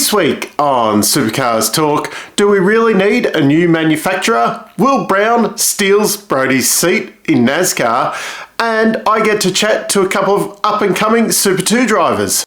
This week on Supercars Talk, do we really need a new manufacturer? Will Brown steals Brodie's seat in NASCAR? And I get to chat to a couple of up-and-coming Super2 drivers.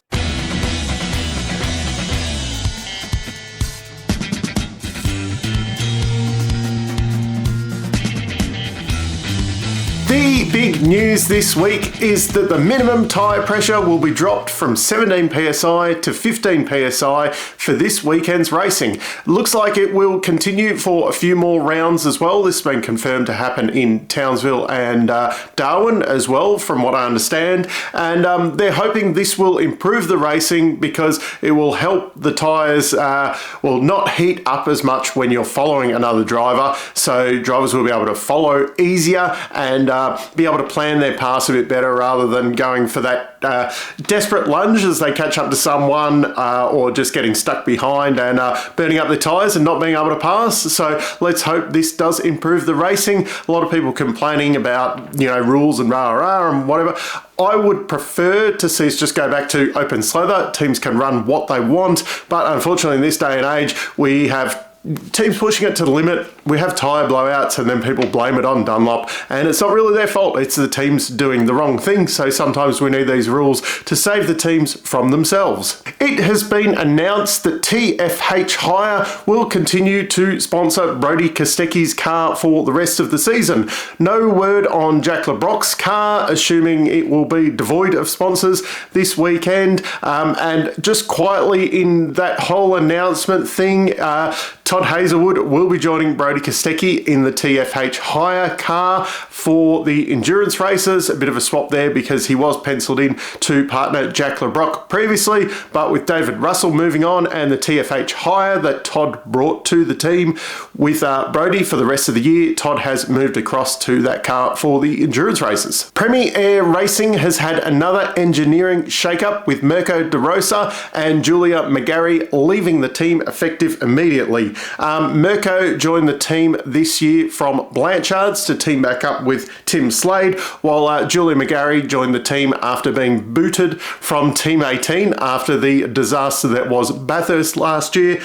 The big news this week is that the minimum tyre pressure will be dropped from 17 psi to 15 psi for this weekend's racing. Looks like it will continue for a few more rounds as well. This has been confirmed to happen in Townsville and Darwin as well, from what I understand. And they're hoping this will improve the racing because it will help the tyres not heat up as much when you're following another driver. So drivers will be able to follow easier and be able to plan their pass a bit better rather than going for that desperate lunge as they catch up to someone or just getting stuck behind and burning up their tyres and not being able to pass. So let's hope this does improve the racing. A lot of people complaining about, rules and rah-rah and whatever. I would prefer to see us just go back to open slather. Teams can run what they want, but unfortunately in this day and age, we have teams pushing it to the limit. We have tyre blowouts and then people blame it on Dunlop, and it's not really their fault. It's the teams doing the wrong thing. So sometimes we need these rules to save the teams from themselves. It has been announced that TFH Hire will continue to sponsor Brodie Kostecki's car for the rest of the season. No word on Jack LeBrock's car, assuming it will be devoid of sponsors this weekend. And just quietly in that whole announcement thing, Todd Hazelwood will be joining Brodie Kostecki in the TFH Hire car for the endurance races. A bit of a swap there because he was penciled in to partner Jack LeBrock previously, but with David Russell moving on and the TFH Hire that Todd brought to the team with Brodie for the rest of the year, Todd has moved across to that car for the endurance races. Premier Air Racing has had another engineering shakeup with Mirko De Rosa and Julia McGarry leaving the team effective immediately. Mirko joined the team this year from Blanchards to team back up with Tim Slade, while Julia McGarry joined the team after being booted from Team 18 after the disaster that was Bathurst last year.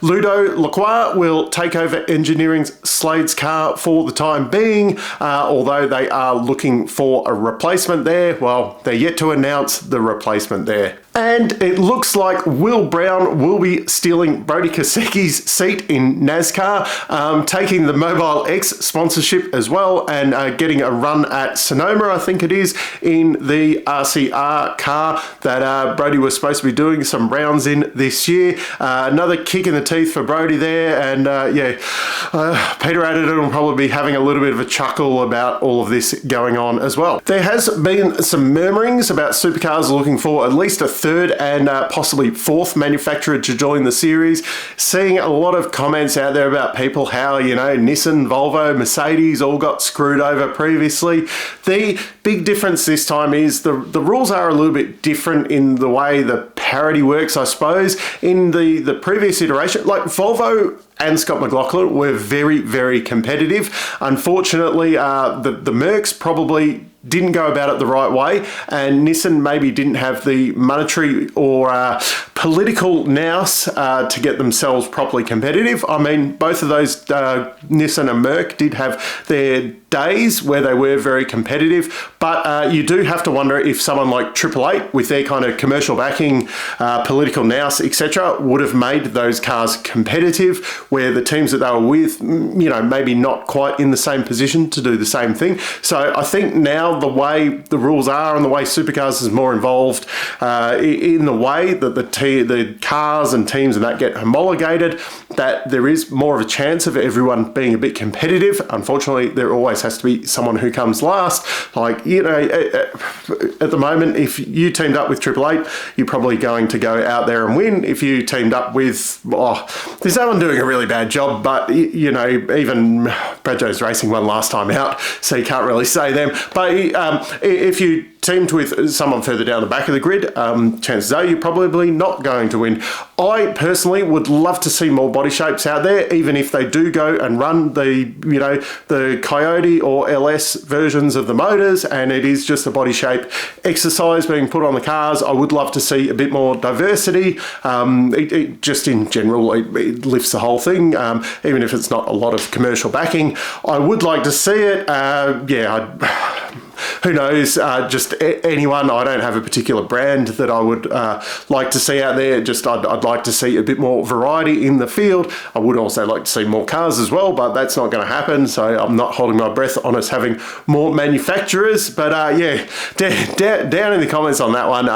Ludo Lacroix will take over engineering Slade's car for the time being, although they are looking for a replacement there. Well, they're yet to announce the replacement there. And it looks like Will Brown will be stealing Brodie Kostecki's seat in NASCAR, taking the MobileX sponsorship as well, and getting a run at Sonoma, I think it is, in the RCR car that Brodie was supposed to be doing some rounds in this year. Another kick in the teeth for Brodie there, and Peter Adderton will probably be having a little bit of a chuckle about all of this going on as well. There has been some murmurings about Supercars looking for at least a third and possibly fourth manufacturer to join the series. Seeing a lot of comments out there about people how, Nissan, Volvo, Mercedes all got screwed over previously. The big difference this time is the rules are a little bit different in the way the parity works, I suppose. In the previous iteration, like Volvo and Scott McLaughlin were very, very competitive. Unfortunately, the Mercs probably didn't go about it the right way, and Nissan maybe didn't have the monetary or political nous to get themselves properly competitive. I mean, both of those, Nissan and Merc, did have their days where they were very competitive, but you do have to wonder if someone like 888 with their kind of commercial backing, political nous, etc., would have made those cars competitive, where the teams that they were with, maybe not quite in the same position to do the same thing. So I think now the way the rules are and the way Supercars is more involved in the way that the cars and teams and that get homologated, that there is more of a chance of everyone being a bit competitive. Unfortunately, there always has to be someone who comes last. Like, at the moment, if you teamed up with 888, you're probably going to go out there and win. If you teamed up with, there's no one doing a really bad job, but, even Brad Jones Racing won last time out, so you can't really say them. But if you teamed with someone further down the back of the grid, chances are you're probably not going to win. I personally would love to see more body shapes out there, even if they do go and run the Coyote or LS versions of the motors, and it is just a body shape exercise being put on the cars. I would love to see a bit more diversity. It just in general, it lifts the whole thing, even if it's not a lot of commercial backing. I would like to see it. Who knows, just anyone. I don't have a particular brand that I would like to see out there. Just I'd like to see a bit more variety in the field. I would also like to see more cars as well, but that's not going to happen, so I'm not holding my breath on us having more manufacturers. But down in the comments on that one,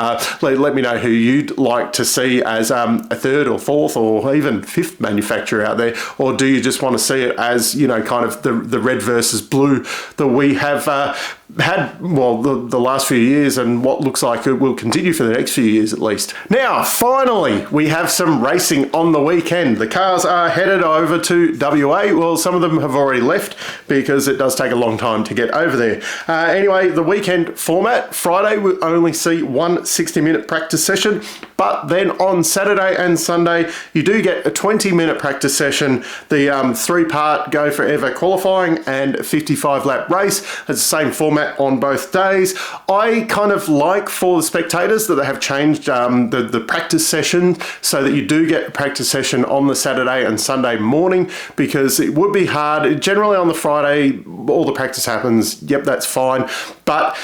let me know who you'd like to see as a third or fourth or even fifth manufacturer out there, or do you just want to see it as, kind of the red versus blue that we have had, the last few years, and what looks like it will continue for the next few years at least. Now, finally, we have some racing on the weekend. The cars are headed over to WA. Well, some of them have already left because it does take a long time to get over there. Anyway, the weekend format, Friday we'll only see one 60-minute practice session, but then on Saturday and Sunday, you do get a 20-minute practice session, the three-part Go Forever qualifying and 55-lap race. It's the same format on both days. I kind of like, for the spectators, that they have changed the practice session so that you do get a practice session on the Saturday and Sunday morning, because it would be hard. Generally on the Friday, all the practice happens. Yep, that's fine. But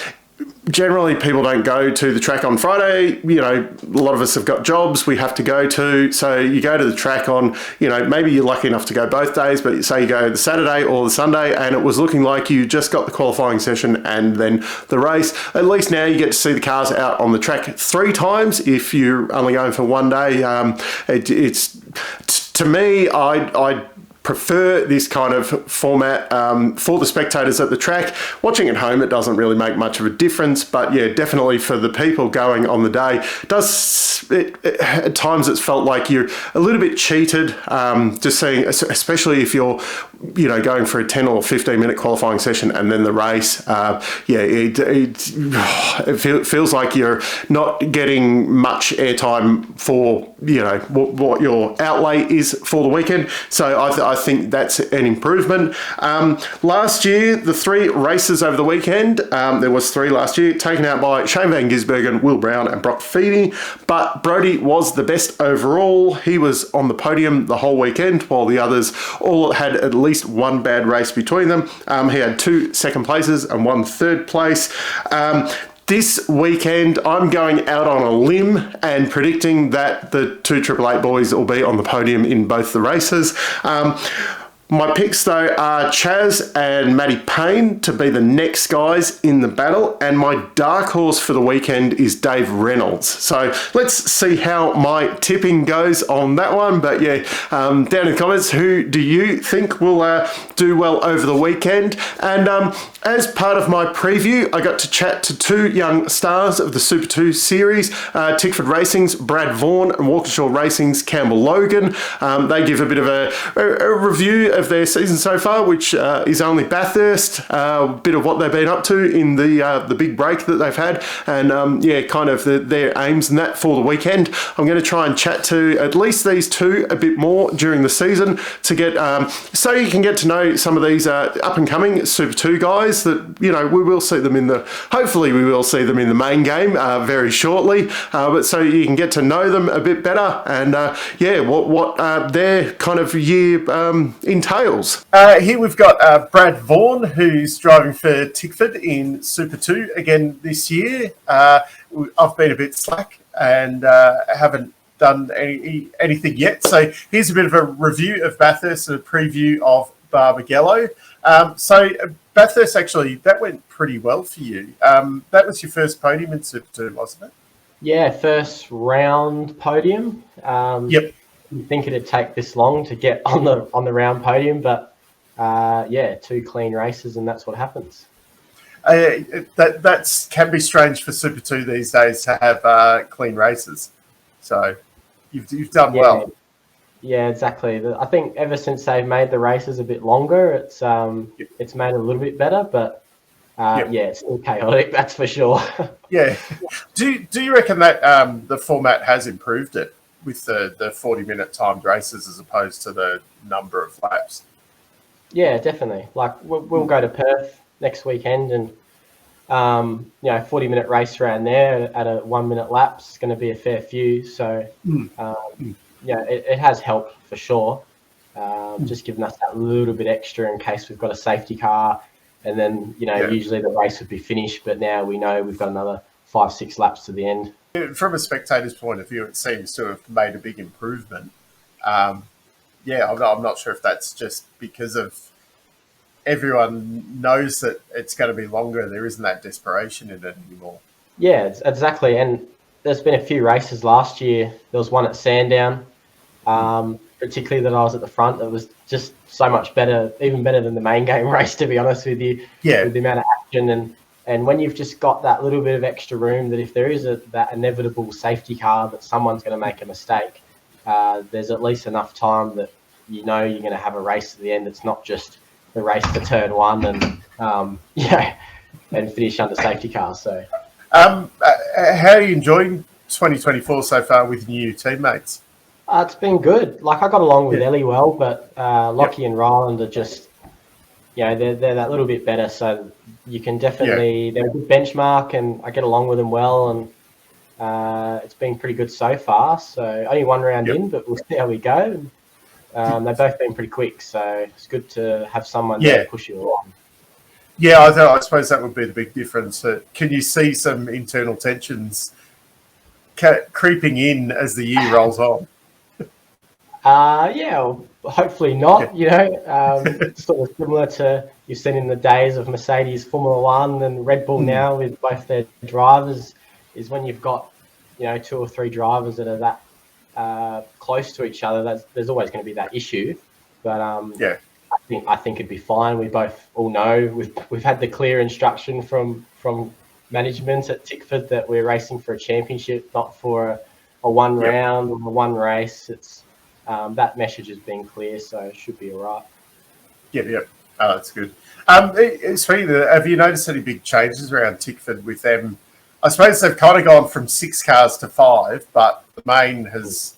generally people don't go to the track on Friday. A lot of us have got jobs we have to go to, so you go to the track on, maybe you're lucky enough to go both days, but say you go the Saturday or the Sunday and it was looking like you just got the qualifying session and then the race. At least now you get to see the cars out on the track 3 times if you're only going for one day. To me, I prefer this kind of format for the spectators at the track. Watching at home, it doesn't really make much of a difference, but yeah, definitely for the people going on the day, at times it's felt like you're a little bit cheated, just seeing, especially if you're going for a 10 or 15 minute qualifying session and then the race. It feels like you're not getting much airtime for what your outlay is for the weekend. So I think that's an improvement. Last year, the 3 races over the weekend, there was 3 last year, taken out by Shane Van Gisbergen, Will Brown and Brock Feeney, but Brodie was the best overall. He was on the podium the whole weekend, while the others all had at least one bad race between them. He had 2 second places and 1 third place. This weekend, I'm going out on a limb and predicting that the 2 Triple Eight boys will be on the podium in both the races. My picks, though, are Chaz and Matty Payne to be the next guys in the battle, and my dark horse for the weekend is Dave Reynolds. So let's see how my tipping goes on that one. But yeah, down in the comments, who do you think will do well over the weekend? And as part of my preview, I got to chat to 2 young stars of the Super2 series, Tickford Racing's Brad Vaughn and Walkinshaw Racing's Campbell Logan. They give a bit of a review of their season so far, which is only Bathurst, a bit of what they've been up to in the big break that they've had, and kind of their aims and that for the weekend. I'm going to try and chat to at least these 2 a bit more during the season to get so you can get to know some of these up and coming Super 2 guys that we will see them hopefully we will see them in the main game very shortly, but so you can get to know them a bit better and what their kind of year entails. Here we've got Brad Vaughn, who's driving for Tickford in Super 2 again this year. I've been a bit slack and haven't done anything yet. So here's a bit of a review of Bathurst and a preview of Barbagallo. So Bathurst, actually, that went pretty well for you. That was your first podium in Super 2, wasn't it? Yeah, first round podium. Yep. You'd think it'd take this long to get on the round podium, but 2 clean races, and that's what happens. That can be strange for Super 2 these days to have clean races. So you've done well. Yeah, exactly. I think ever since they've made the races a bit longer, it's made it a little bit better. But Yeah, it's still chaotic, that's for sure. Yeah. Do you reckon that the format has improved it with the 40-minute timed races as opposed to the number of laps? Yeah, definitely. Like we'll go to Perth next weekend, and 40-minute race around there at a 1-minute lap is going to be a fair few. So it has helped for sure. Just giving us that little bit extra in case we've got a safety car, and then usually the race would be finished, but now we know we've got another 5-6 laps to the end. From a spectator's point of view, it seems to have made a big improvement. I'm not sure if that's just because of everyone knows that it's going to be longer. There isn't that desperation in it anymore. Yeah, exactly. And there's been a few races last year. There was one at Sandown, particularly that I was at the front. That was just so much better, even better than the main game race, to be honest with you. Yeah. With the amount of action and when you've just got that little bit of extra room, that if there is that inevitable safety car that someone's going to make a mistake, there's at least enough time that you're going to have a race at the end. It's not just the race to turn one and finish under safety cars. So, how are you enjoying 2024 so far with new teammates? It's been good. Like I got along with Ellie well, but Lockie and Ryland are just, they're that little bit better. So you can definitely, they're a good benchmark, and I get along with them well, and it's been pretty good so far. So only one round in, but we'll see how we go. They've both been pretty quick, so it's good to have someone to push you along. Yeah, I suppose that would be the big difference. Can you see some internal tensions creeping in as the year rolls on? Hopefully not. It's sort of similar to you've seen in the days of Mercedes Formula One and Red Bull now with both their drivers, is when you've got 2 or 3 drivers that are that close to each other. There's always going to be that issue, but I think it'd be fine. We both all know we've had the clear instruction from management at Tickford that we're racing for a championship, not for a one round or a one race. It's that message has been clear, so it should be all right. Yeah. Oh, that's good. It's funny, have you noticed any big changes around Tickford with them? I suppose they've kind of gone from 6 cars to 5, but the main has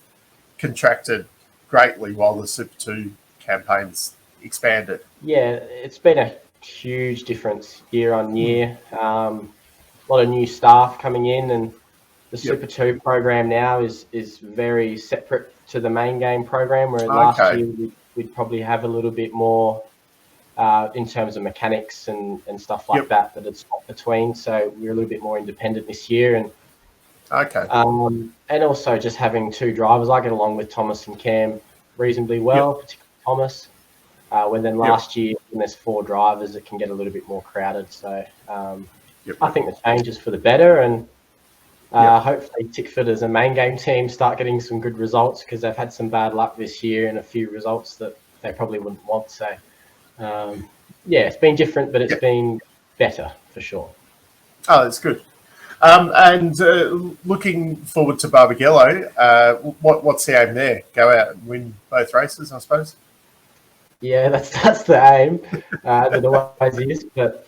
contracted greatly while the Super2 campaign's expanded. Yeah, it's been a huge difference year on year. A lot of new staff coming in, and the Super2 program now is very separate to the main game program, where last year we'd probably have a little bit more in terms of mechanics and stuff like that it's between. So we're a little bit more independent this year, and also just having 2 drivers. I get along with Thomas and Cam reasonably well, particularly Thomas. When then last year, when there's 4 drivers, it can get a little bit more crowded. So I think the change is for the better, and hopefully Tickford as a main game team start getting some good results, because they've had some bad luck this year and a few results that they probably wouldn't want. So it's been different, but it's been better for sure. Oh, that's good. And looking forward to Barbagallo, what's the aim there? Go out and win both races, I suppose? Yeah, that's the aim. That always is, but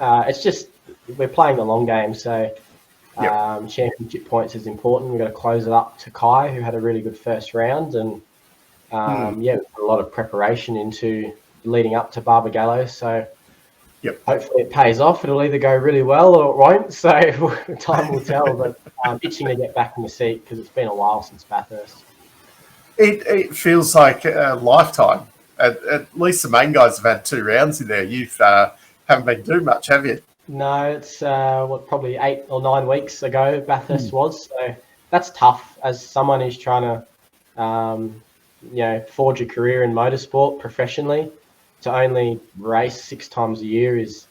it's just we're playing the long game, so championship points is important. We've got to close it up to Kai, who had a really good first round, and we've got a lot of preparation into leading up to Barbagallo. So hopefully it pays off. It'll either go really well or it won't. So time will tell. But itching to get back in the seat, because it's been a while since Bathurst. It feels like a lifetime. At least the main guys have had 2 rounds in there. You haven't been doing much, have you? No, it's probably 8 or 9 weeks ago Bathurst was. So that's tough as someone who's trying to forge a career in motorsport professionally. To only race 6 times a year is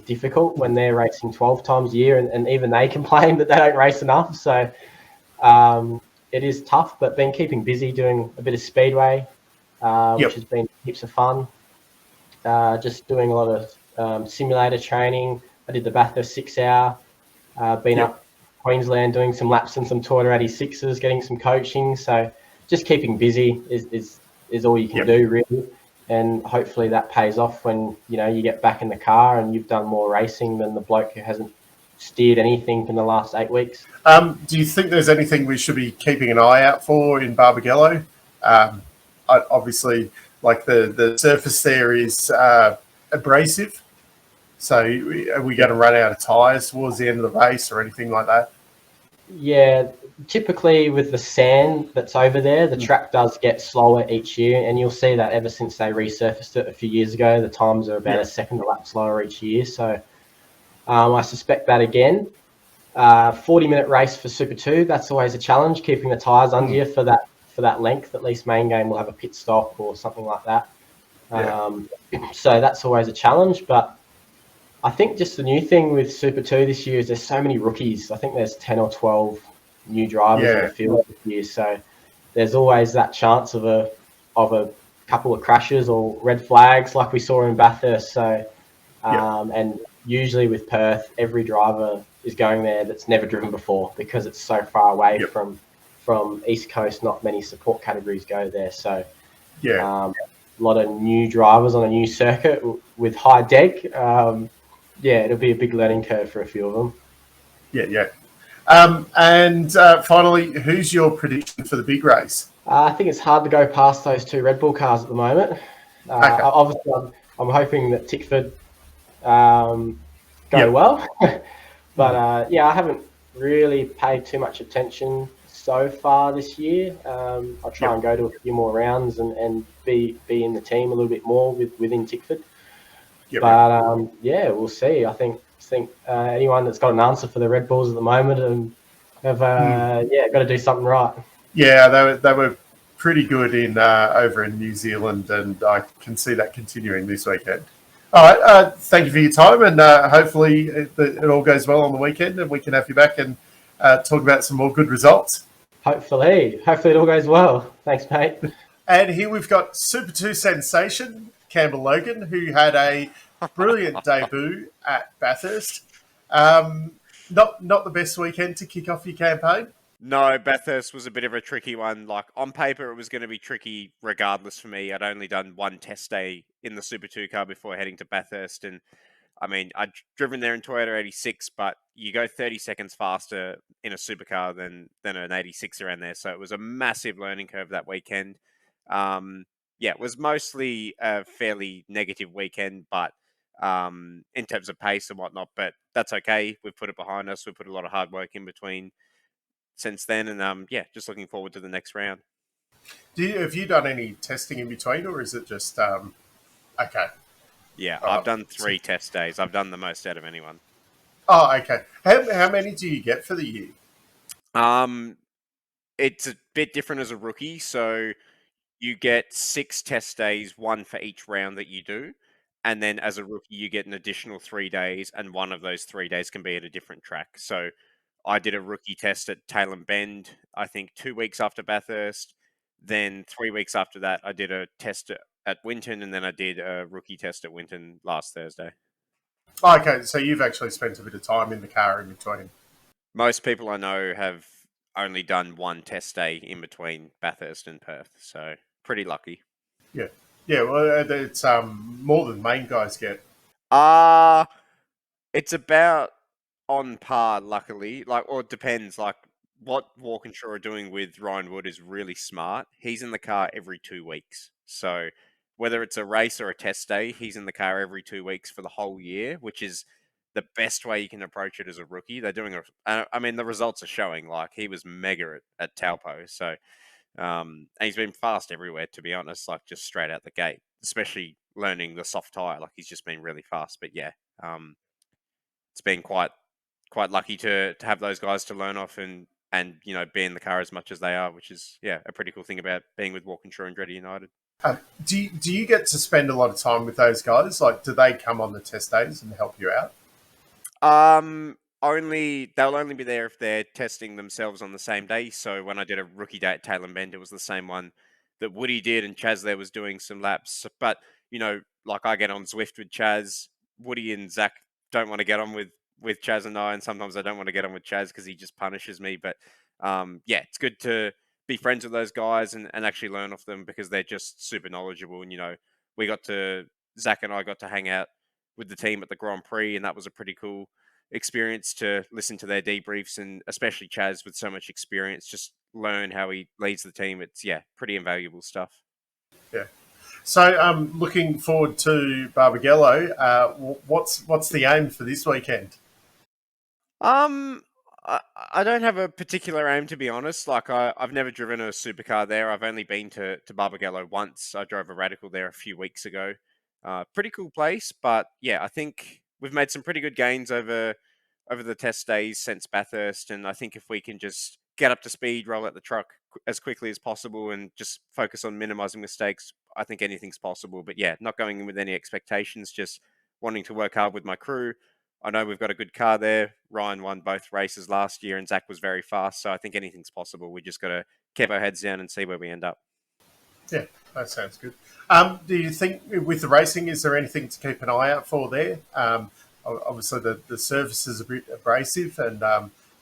difficult when they're racing 12 times a year, and even they complain that they don't race enough. So it is tough, but been keeping busy doing a bit of speedway, which has been heaps of fun. Just doing a lot of simulator training. I did the Bathurst 6 hour, been up Queensland doing some laps and some Toyota 86s, getting some coaching. So just keeping busy is all you can do, really. and hopefully that pays off when you get back in the car and you've done more racing than the bloke who hasn't steered anything in the last 8 weeks. Do you think there's anything we should be keeping an eye out for in Barbagallo? Obviously, like the surface there is abrasive. So are we going to run out of tyres towards the end of the race or anything like that? Yeah, typically with the sand that's over there, the track does get slower each year, and you'll see that ever since they resurfaced it a few years ago, the times are about a second a lap slower each year. So I suspect that again. 40-minute race for Super 2, that's always a challenge, keeping the tyres under you for that length. At least main game will have a pit stop or something like that. So that's always a challenge, but I think just the new thing with Super 2 this year is there's so many rookies. I think there's 10 or 12 new drivers on the field this year. So there's always that chance of a couple of crashes or red flags like we saw in Bathurst. So and usually with Perth, every driver is going there that's never driven before because it's so far away from East Coast. Not many support categories go there. So a lot of new drivers on a new circuit with high deck. It'll be a big learning curve for a few of them. And finally, who's your prediction for the big race? I think it's hard to go past those 2 Red Bull cars at the moment. Obviously, I'm hoping that Tickford go well. But I haven't really paid too much attention so far this year. I'll try and go to a few more rounds and be in the team a little bit more within Tickford. We'll see. I think anyone that's got an answer for the Red Bulls at the moment and have got to do something right. Yeah, they were pretty good in over in New Zealand, and I can see that continuing this weekend. All right, thank you for your time, and hopefully it all goes well on the weekend, and we can have you back and talk about some more good results. Hopefully it all goes well. Thanks, mate. And here we've got Super 2 sensation Campbell Logan, who had a brilliant debut at Bathurst. Not the best weekend to kick off your campaign. No, Bathurst was a bit of a tricky one. Like, on paper, it was going to be tricky regardless for me. I'd only done one test day in the Super 2 car before heading to Bathurst. And, I mean, I'd driven there in Toyota 86, but you go 30 seconds faster in a supercar than an 86 around there. So it was a massive learning curve that weekend. It was mostly a fairly negative weekend, but in terms of pace and whatnot. But that's okay. We've put it behind us. We've put a lot of hard work in between since then, and just looking forward to the next round. Have you done any testing in between, or is it just okay? Yeah, I've done 3 test days. I've done the most out of anyone. Oh, okay. How many do you get for the year? It's a bit different as a rookie, so you get 6 test days, 1 for each round that you do. And then as a rookie, you get an additional 3 days, and one of those 3 days can be at a different track. So I did a rookie test at Tailem Bend, I think 2 weeks after Bathurst. Then 3 weeks after that, I did a test at Winton, and then I did a rookie test at Winton last Thursday. Okay, so you've actually spent a bit of time in the car in between. Most people I know have only done 1 test day in between Bathurst and Perth, so pretty lucky. Yeah, well, it's more than main guys get. It's about on par, luckily. It depends. Like, what Walkinshaw are doing with Ryan Wood is really smart. He's in the car every 2 weeks. So whether it's a race or a test day, he's in the car every 2 weeks for the whole year, which is the best way you can approach it as a rookie. They're doing the results are showing. Like, he was mega at Taupo. So, and he's been fast everywhere, to be honest, like just straight out the gate, especially learning the soft tire. Like, he's just been really fast. But yeah, it's been quite lucky to have those guys to learn off and be in the car as much as they are, which is a pretty cool thing about being with Walkinshaw and Andretti United. Do you get to spend a lot of time with those guys? Like, do they come on the test days and help you out? They'll only be there if they're testing themselves on the same day. So when I did a rookie day at Tailem Bend, it was the same one that Woody did, and Chaz there was doing some laps. But like, I get on Zwift with Chaz. Woody and Zach don't want to get on with Chaz and I, and sometimes I don't want to get on with Chaz because he just punishes me. But it's good to be friends with those guys and actually learn off them because they're just super knowledgeable. And Zach and I got to hang out with the team at the Grand Prix, and that was a pretty cool experience to listen to their debriefs, and especially Chaz with so much experience, just learn how he leads the team. It's pretty invaluable stuff. Yeah. So, looking forward to Barbagallo. What's the aim for this weekend? I don't have a particular aim, to be honest. Like, I've never driven a supercar there. I've only been to Barbagallo once. I drove a Radical there a few weeks ago. Pretty cool place, but I, I think we've made some pretty good gains over the test days since Bathurst, and I think if we can just get up to speed, roll out the truck as quickly as possible, and just focus on minimizing mistakes, I think anything's possible. But not going in with any expectations, just wanting to work hard with my crew. I know we've got a good car there. Ryan won both races last year, and Zach was very fast, so I think anything's possible. We just got to keep our heads down and see where we end up. Yeah, that sounds good. Do you think with the racing, is there anything to keep an eye out for there? Obviously, the surface is a bit abrasive, and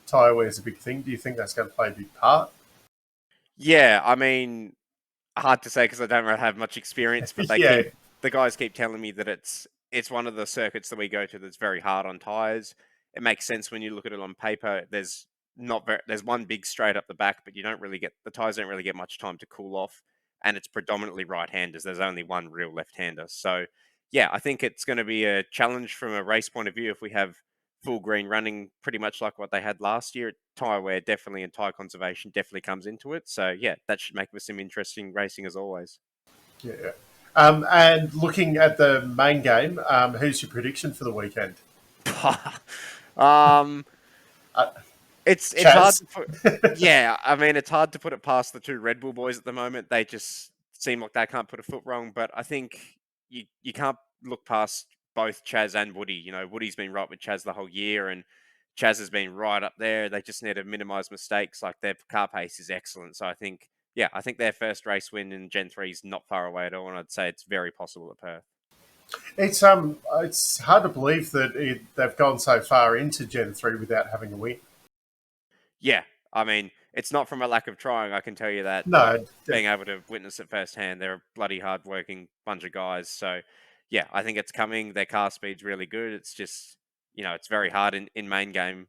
tyre wear is a big thing. Do you think that's going to play a big part? Yeah, I mean, hard to say because I don't really have much experience, but the guys keep telling me that it's one of the circuits that we go to that's very hard on tyres. It makes sense when you look at it on paper. There's one big straight up the back, but the tyres don't really get much time to cool off, and it's predominantly right-handers. There's only one real left-hander. So, I think it's going to be a challenge from a race point of view if we have full green running pretty much like what they had last year. Tyre wear definitely and tyre conservation definitely comes into it. So, that should make for some interesting racing as always. Yeah. And looking at the main game, who's your prediction for the weekend? It's hard to put, I mean, it's hard to put it past the two Red Bull boys at the moment. They just seem like they can't put a foot wrong, but I think you can't look past both Chaz and Woody. You know, Woody's been right with Chaz the whole year, and Chaz has been right up there. They just need to minimize mistakes. Like, their car pace is excellent. So I think their first race win in Gen 3 is not far away at all, and I'd say it's very possible at Perth. It's hard to believe that they've gone so far into Gen 3 without having a win. Yeah, I mean, it's not from a lack of trying, I can tell you that. No. Being able to witness it firsthand, they're a bloody hard-working bunch of guys. So, I think it's coming. Their car speed's really good. It's just, it's very hard in main game.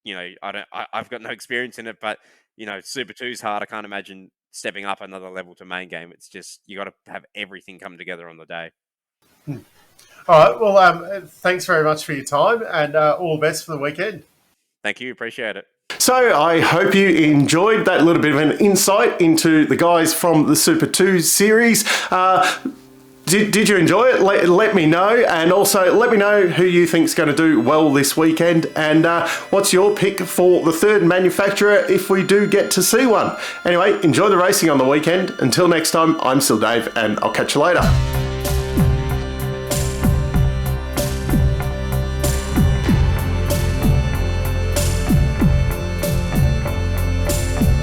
I've got no experience in it, but, Super 2's hard. I can't imagine stepping up another level to main game. It's just, you got to have everything come together on the day. All right. Well, thanks very much for your time, and all the best for the weekend. Thank you. Appreciate it. So I hope you enjoyed that little bit of an insight into the guys from the Super 2 series. Did you enjoy it? Let me know, and also let me know who you think's going to do well this weekend, and what's your pick for the third manufacturer if we do get to see one. Anyway, enjoy the racing on the weekend. Until next time, I'm still Dave, and I'll catch you later.